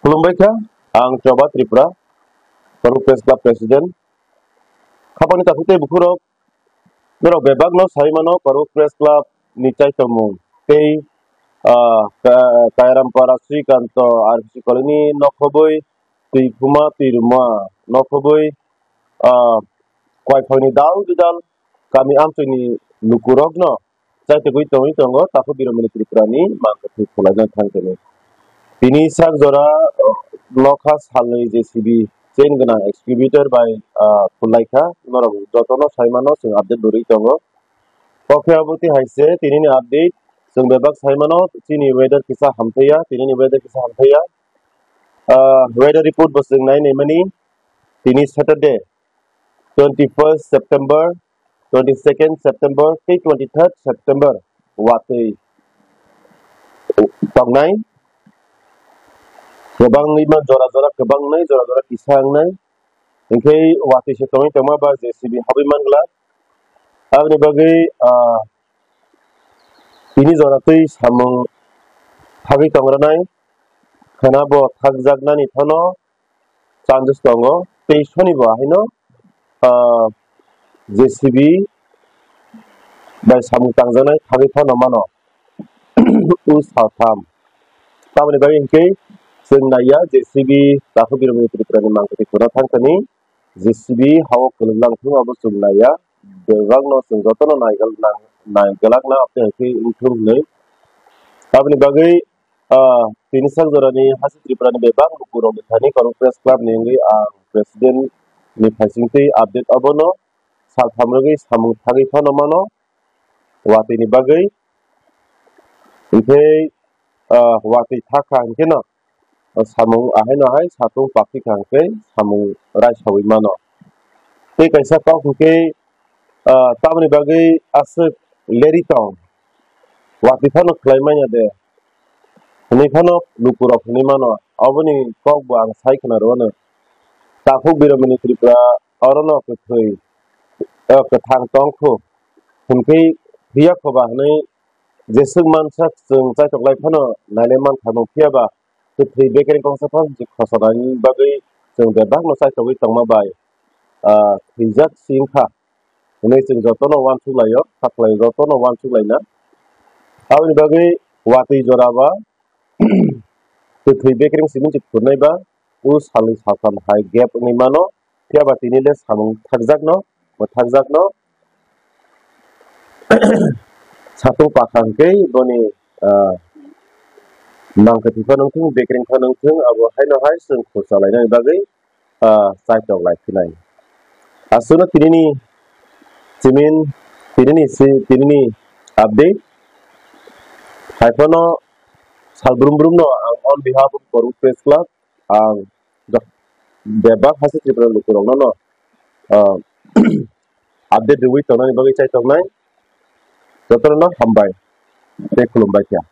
खुलुमबायखा आं चबा Tripura Koru Press Club President Kapani takute bukurok nero bebag no saimano Koru Press Club nichai tomung tei kairam para Srikanto RPC Colony nokoboi tui puma tui rumah nokoboi kwai phani dal dal kami amtuni lukurok no jai tegui tongi tongo tapu biromini Tripura ni mangkati khulana thangkene Tini sak jora lokas halni JCB chain gana excavator by Khulaikha norok jotono saimano sing update duri tongo Kokhyaboti haise tini ni update sing bebak saimano tini weather kisa hamthaya tini ni weather kisa hamthaya weather report bosing nai nemani tini Saturday 21st September 22nd September 23rd September watei tongnai Kebang lima jora-jora kebang nai jora-jora kisang nai ingkai wati setongi tama ba JCB habiman gla agni bagai ini jora tui samung hagi tongra nai khana bo thagjagna ni thono chances tongo tei soni bo haino JCB bai samung tangjanai hagi thono mano u satham tamani bagai ingkai जों नाया JCB दाखो बिरमनि त्रिपुरानि मांकति खुना थांखनि JCB हाव खुलुंलांथुं आबो जों नाया बेबागनो जों जतनो नायगलागना अपने हखै उथुम नै ताबनि बागै तिनि sak जरानि हासि त्रिपुरानि बेबाग बुकुरं बिथानि Koru Press Club नेंगै आं प्रेसिडेन्ट नि फाइसिंथै अपडेट अबनो सालथामरगै सामुं थागै फानमानो वातिनि बागै ओमफ्राय वाति थाखा हनकेनो samung ahai no hai satung pakti kangke samung rai sawi mano te kaisa kau hingke tamani bagai asuk leri tong wati phano khlaimanya de hini phano lukurok hini mano aboni kok bo ang sai khana rono tapu biromini Tripura orono kuthoi kathang tongkhu hingke hiya khoba hne jesuk mansak jeng chai toklai phano naileman thamung phiaba Tui bekering kongsapang jik khosonani bagai jeng bebak no sai togoi tongma bai tijak singkha hine jeng jotono wansuglayo thaklai jotono wansuglaina aboni bagai wati joraba tui bekering simin jik khurnai ba u salni sakam hai gap ni mano phiaba tinile samung thakjakno thakjakno satung pakhangke boni Mangkati fanungthung bekering fanungthung abo haino hai sung khosalaina bagai sai tok lai khilai asuna tinini simin tinini update haifono salbrum no on behalf of Koru Press Club ang bebak hasi Tripura lukurong no update dewi tonani bagai chai tok nai jotono hambai te khulumbai kya